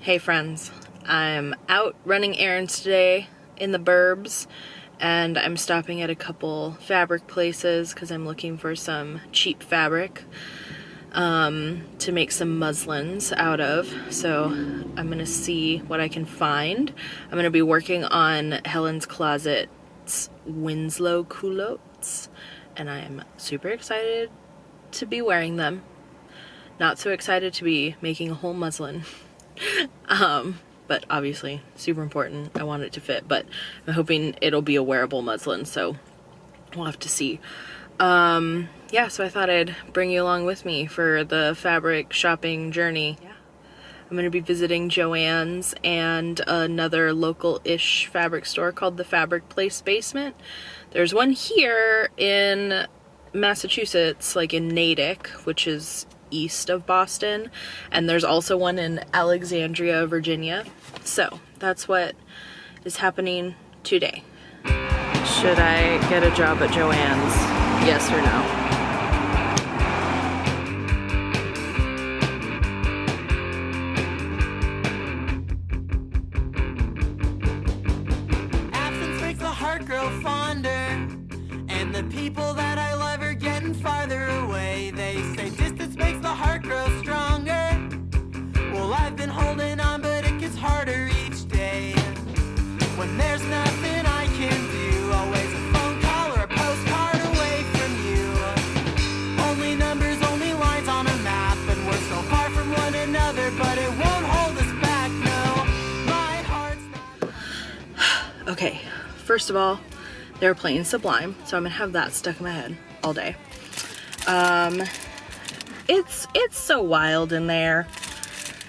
Hey friends, I'm out running errands today in the burbs and I'm stopping at a couple fabric places because I'm looking for some cheap fabric to make some muslins out of. So I'm gonna see what I can find. I'm gonna be working on Helen's Closet's Winslow culottes and I am super excited to be wearing them. Not so excited to be making a whole muslin. But obviously super important. I want it to fit, but I'm hoping it'll be a wearable muslin, so we'll have to see. Yeah, so I thought I'd bring you along with me for the fabric shopping journey. Yeah. I'm gonna be visiting Joann's and another local-ish fabric store called the Fabric Place Basement. There's one here in Massachusetts, like in Natick, which is east of Boston, and there's also one in Alexandria, Virginia. So that's what is happening today. Should I get a job at Joann's? Yes or no? Absence makes the heart grow fonder, and the people that I love are getting farther away. They say distance makes the heart grow stronger. Well, I've been holding on, but it gets harder each day. When there's nothing I can do, always a phone call or a postcard away from you. Only numbers, only lines on a map, and we're so far from one another, but it won't hold us back, no. My heart's not... Okay, first of all, they're playing Sublime, so I'm gonna have that stuck in my head all day. It's so wild in there.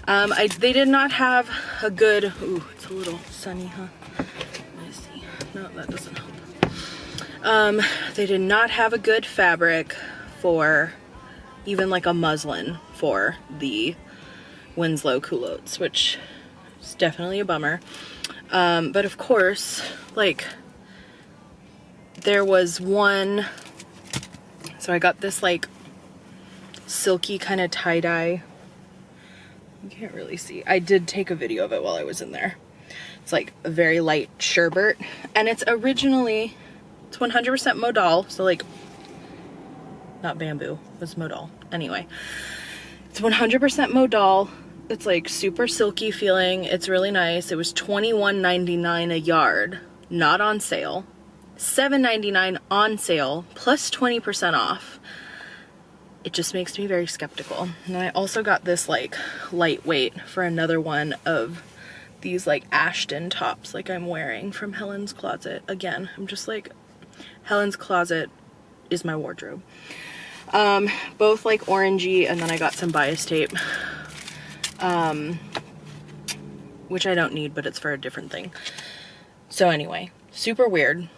They did not have a good, ooh, it's a little sunny, huh? Let me see. No, that doesn't help. They did not have a good fabric for even like a muslin for the Winslow culottes, which is definitely a bummer. But of course, like, there was one, so I got this like silky kind of tie-dye. You can't really see. I did take a video of it while I was in there. It's like a very light sherbet, and it's 100% modal, so like, not bamboo, it's modal. Anyway, it's 100% modal. It's like super silky feeling. It's really nice. It was $21.99 a yard, not on sale. $7.99 on sale, plus 20% off. It just makes me very skeptical. And I also got this like lightweight for another one of these like Ashton tops like I'm wearing from Helen's Closet. Again, I'm just like, Helen's Closet is my wardrobe. Both like orangey, and then I got some bias tape, which I don't need, but it's for a different thing. So anyway, super weird.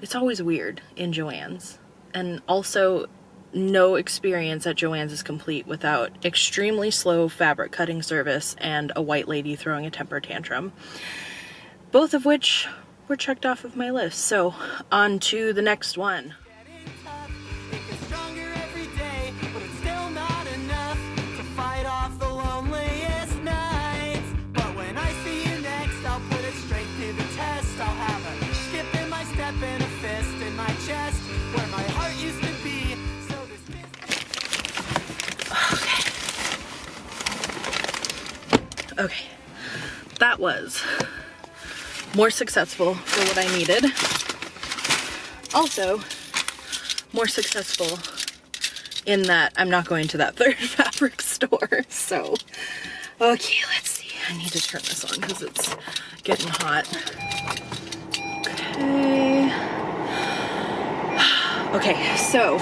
It's always weird in Joann's, and also no experience at Joann's is complete without extremely slow fabric cutting service and a white lady throwing a temper tantrum, both of which were checked off of my list. So on to the next one. Okay, that was more successful for what I needed. Also, more successful in that I'm not going to that third fabric store. So, okay, let's see. I need to turn this on because it's getting hot. Okay, so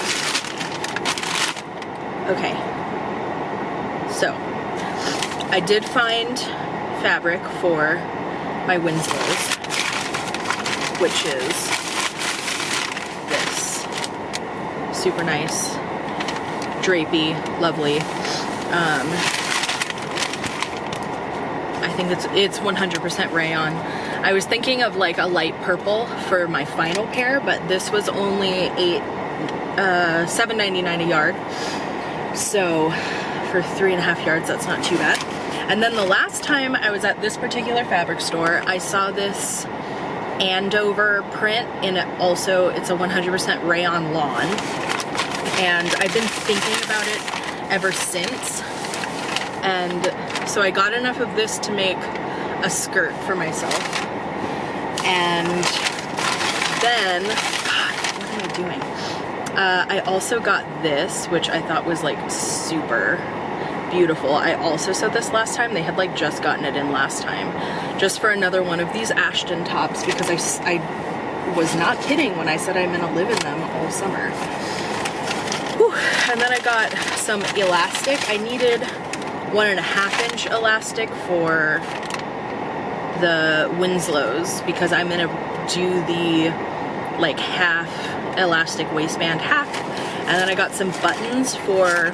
I did find fabric for my Winslows, which is this super nice, drapey, lovely. I think it's 100% rayon. I was thinking of like a light purple for my final pair, but this was only $7.99 a yard. So for 3.5 yards, that's not too bad. And then the last time I was at this particular fabric store, I saw this Andover print, and it's a 100% rayon lawn. And I've been thinking about it ever since. And so I got enough of this to make a skirt for myself. And then, God, what am I doing? I also got this, which I thought was like super beautiful. I also said this last time. They had like just gotten it in last time, just for another one of these Ashton tops, because I was not kidding when I said I'm gonna live in them all summer. Whew. And then I got some elastic. I needed 1.5 inch elastic for the Winslows, because I'm gonna do the like half elastic waistband hack. And then I got some buttons for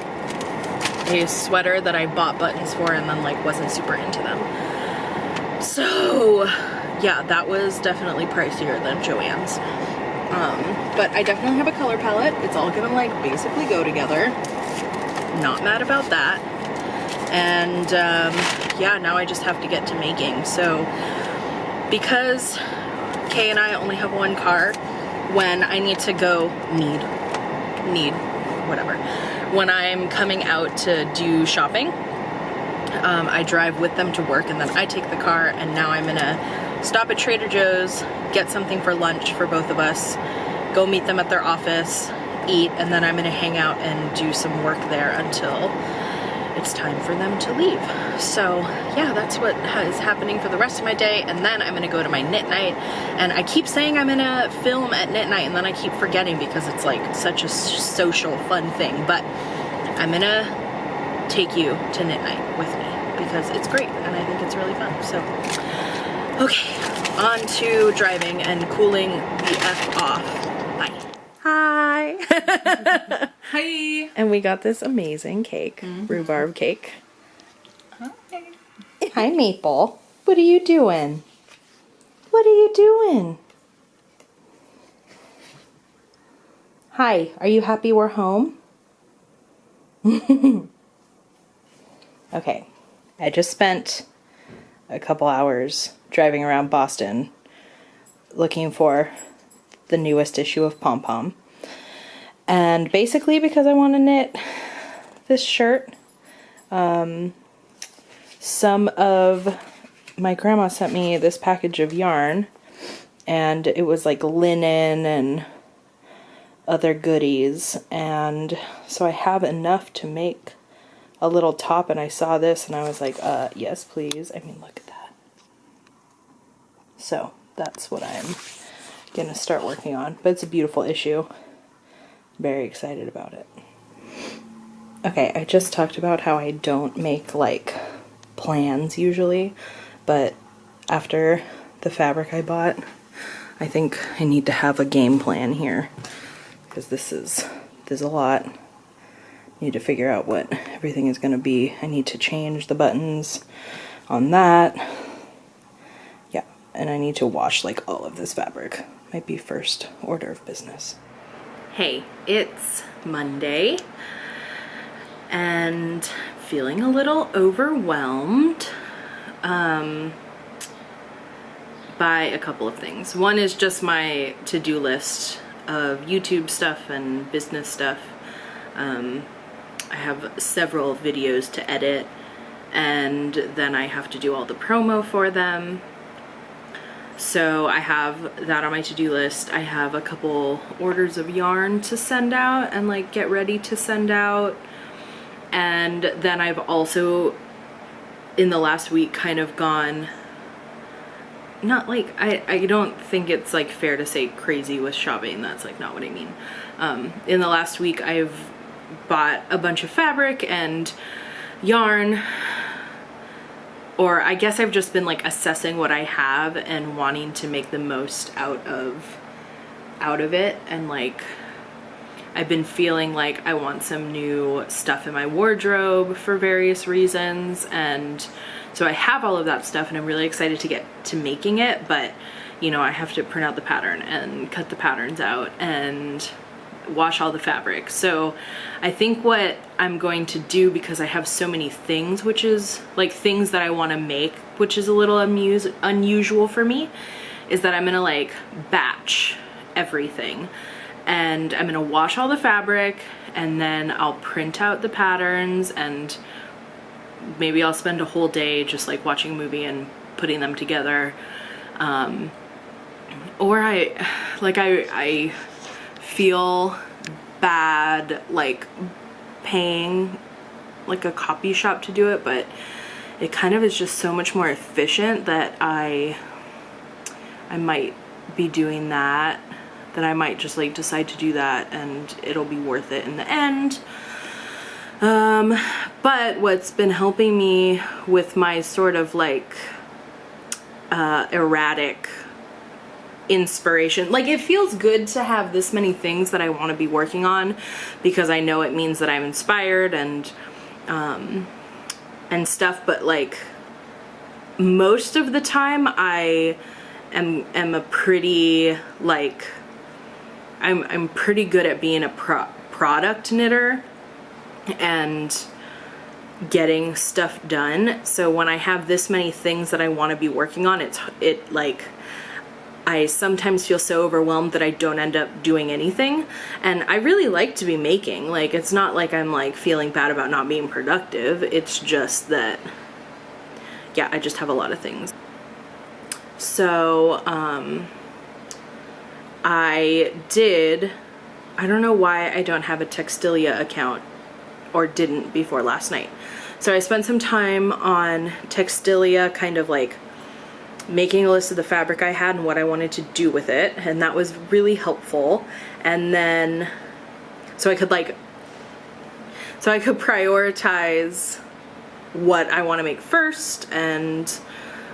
a sweater that I bought buttons for and then like wasn't super into them. So yeah, that was definitely pricier than Joann's. But I definitely have a color palette. It's all gonna like basically go together. Not mad about that. And yeah, now I just have to get to making. So because Kay and I only have one car, when I need to go, whatever. When I'm coming out to do shopping, I drive with them to work, and then I take the car, and now I'm gonna stop at Trader Joe's, get something for lunch for both of us, go meet them at their office, eat, and then I'm gonna hang out and do some work there until it's time for them to leave. So yeah, that's what is happening for the rest of my day. And then I'm gonna go to my knit night, and I keep saying I'm gonna film at knit night, and then I keep forgetting because it's like such a social fun thing. But I'm gonna take you to knit night with me because it's great and I think it's really fun. So okay, on to driving and cooling the F off. Bye. Hi. Hi. And we got this amazing cake, rhubarb cake. Hi. Hi, Maple. What are you doing? What are you doing? Hi, are you happy we're home? Okay, I just spent a couple hours driving around Boston looking for the newest issue of Pom Pom. And basically because I want to knit this shirt, some of my grandma sent me this package of yarn, and it was like linen and other goodies, and so I have enough to make a little top, and I saw this and I was like, yes please. I mean, look at that. So that's what I'm gonna start working on, but it's a beautiful issue. Very excited about it. Okay, I just talked about how I don't make like plans usually, but after the fabric I bought, I think I need to have a game plan here, because there's a lot. I need to figure out what everything is going to be. I need to change the buttons on that. Yeah, and I need to wash like all of this fabric. Might be first order of business. Hey, it's Monday and feeling a little overwhelmed by a couple of things. One is just my to-do list of YouTube stuff and business stuff. I have several videos to edit, and then I have to do all the promo for them. So I have that on my to-do list. I have a couple orders of yarn to send out and like get ready to send out. And then I've also, in the last week, kind of gone, not like, I don't think it's like fair to say crazy with shopping. That's like not what I mean. In the last week, I've bought a bunch of fabric and yarn, or I guess I've just been like assessing what I have and wanting to make the most out of it. And like, I've been feeling like I want some new stuff in my wardrobe for various reasons, and so I have all of that stuff and I'm really excited to get to making it, but you know, I have to print out the pattern and cut the patterns out and wash all the fabric. So I think what I'm going to do, because I have so many things, which is like things that I want to make, which is a little unusual for me, is that I'm gonna like batch everything, and I'm gonna wash all the fabric, and then I'll print out the patterns, and maybe I'll spend a whole day just like watching a movie and putting them together. Or I feel bad like paying like a copy shop to do it, but it kind of is just so much more efficient that I might be doing that, I might just like decide to do that, and it'll be worth it in the end. But what's been helping me with my sort of like erratic inspiration, like it feels good to have this many things that I want to be working on, because I know it means that I'm inspired and stuff, but like most of the time I am a pretty like I'm pretty good at being a product knitter and getting stuff done. So when I have this many things that I want to be working on, it like I sometimes feel so overwhelmed that I don't end up doing anything. And I really like to be making, like it's not like I'm like feeling bad about not being productive, it's just that yeah, I just have a lot of things. So I don't know why I don't have a Textilia account, or didn't before last night. So I spent some time on Textilia, kind of like making a list of the fabric I had and what I wanted to do with it, and that was really helpful. And then so I could prioritize what I want to make first and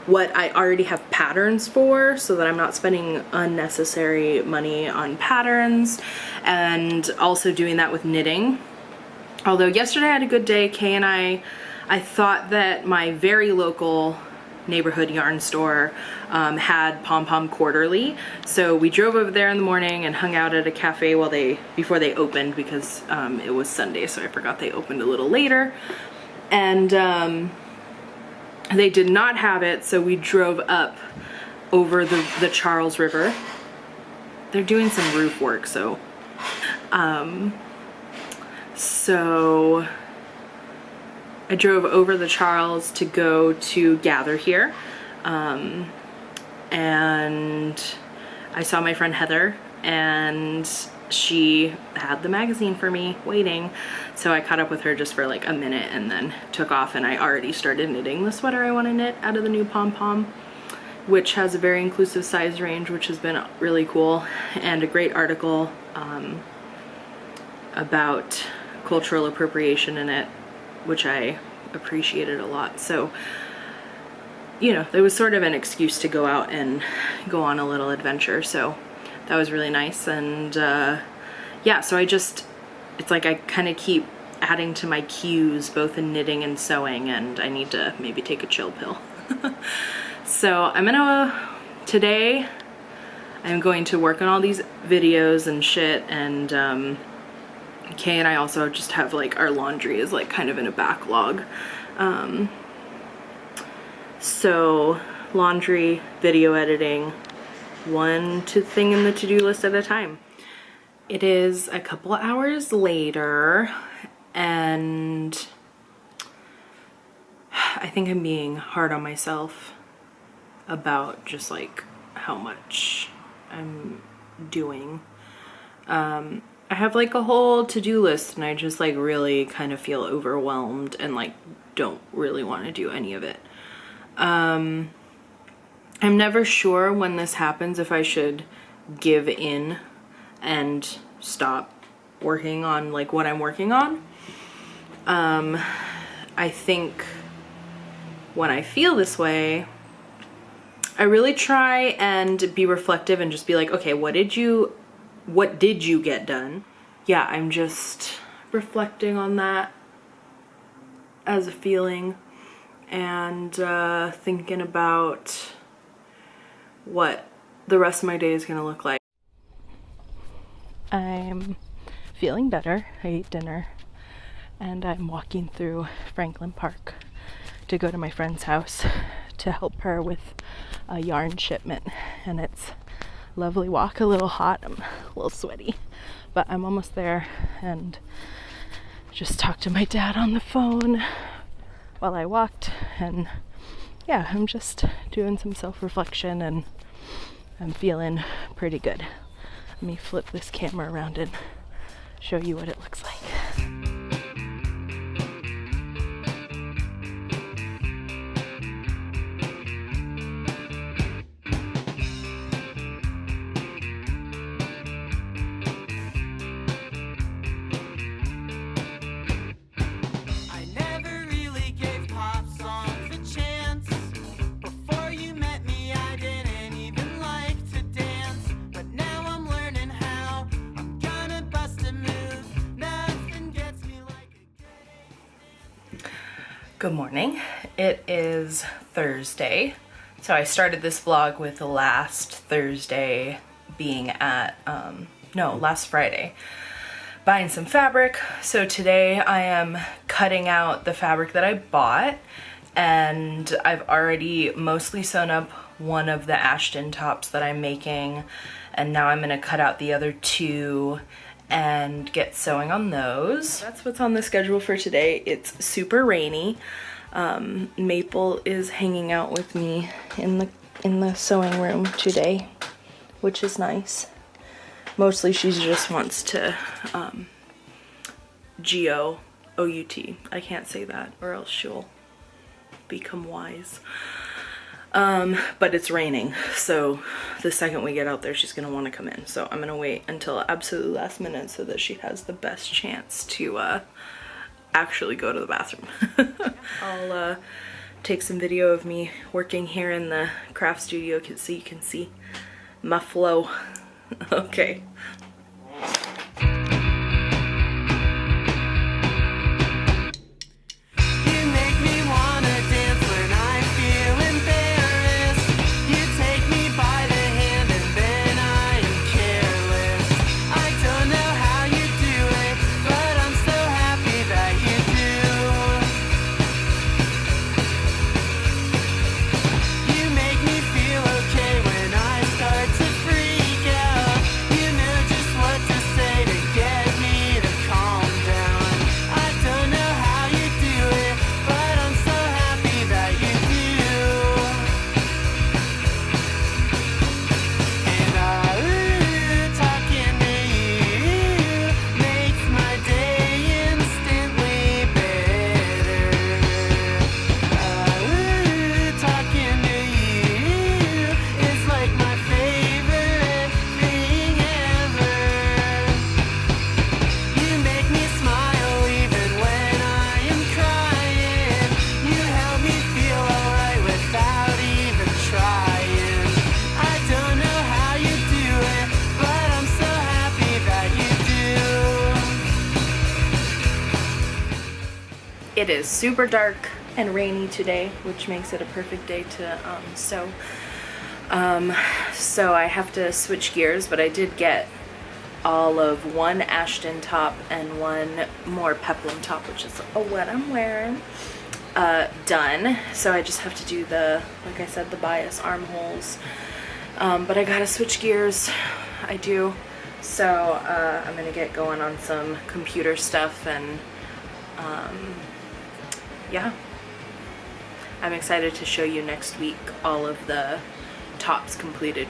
what I already have patterns for, so that I'm not spending unnecessary money on patterns, and also doing that with knitting. Although yesterday I had a good day. Kay and I thought that my very local neighborhood yarn store had Pom Pom Quarterly, so we drove over there in the morning and hung out at a cafe before they opened, because it was Sunday, so I forgot they opened a little later. And they did not have it, so we drove up over the Charles River. They're doing some roof work, so I drove over the Charles to go to gather here, and I saw my friend Heather, and she had the magazine for me waiting, so I caught up with her just for like a minute and then took off, and I already started knitting the sweater I want to knit out of the new Pom Pom, which has a very inclusive size range, which has been really cool, and a great article about cultural appropriation in it, which I appreciated a lot. So, you know, there was sort of an excuse to go out and go on a little adventure, so that was really nice. And yeah, so it's like I kind of keep adding to my cues, both in knitting and sewing, and I need to maybe take a chill pill. So today I'm going to work on all these videos and shit, and Kay and I also just have like our laundry is like kind of in a backlog. So laundry, video editing, one thing in the to-do list at a time. It is a couple hours later, and I think I'm being hard on myself about just like how much I'm doing. I have like a whole to-do list, and I just like really kind of feel overwhelmed and like don't really want to do any of it. I'm never sure when this happens if I should give in and stop working on like what I'm working on. I think when I feel this way, I really try and be reflective and just be like, okay, what did you get done? Yeah, I'm just reflecting on that as a feeling, and thinking about what the rest of my day is gonna look like. I'm feeling better. I ate dinner and I'm walking through Franklin Park to go to my friend's house to help her with a yarn shipment. And it's a lovely walk, a little hot, I'm a little sweaty, but I'm almost there. And just talked to my dad on the phone while I walked, and yeah, I'm just doing some self-reflection and I'm feeling pretty good. Let me flip this camera around and show you what it looks like. Good morning. It is Thursday. So I started this vlog with last Thursday being at, last Friday, buying some fabric. So today I am cutting out the fabric that I bought, and I've already mostly sewn up one of the Ashton tops that I'm making, and now I'm gonna cut out the other two and get sewing on those. That's what's on the schedule for today. It's super rainy. Maple is hanging out with me in the sewing room today, which is nice. Mostly she just wants to G-O-O-U-T. I can't say that or else she'll become wise. But it's raining, so the second we get out there she's gonna want to come in, so I'm gonna wait until absolutely last minute so that she has the best chance to actually go to the bathroom. I'll take some video of me working here in the craft studio so you can see my flow. Okay. It is super dark and rainy today, which makes it a perfect day to sew. So I have to switch gears, but I did get all of one Ashton top and one more peplum top, which is what I'm wearing, done. So I just have to do the, like I said, the bias armholes. But I gotta switch gears. I do. So I'm gonna get going on some computer stuff, and yeah, I'm excited to show you next week all of the tops completed.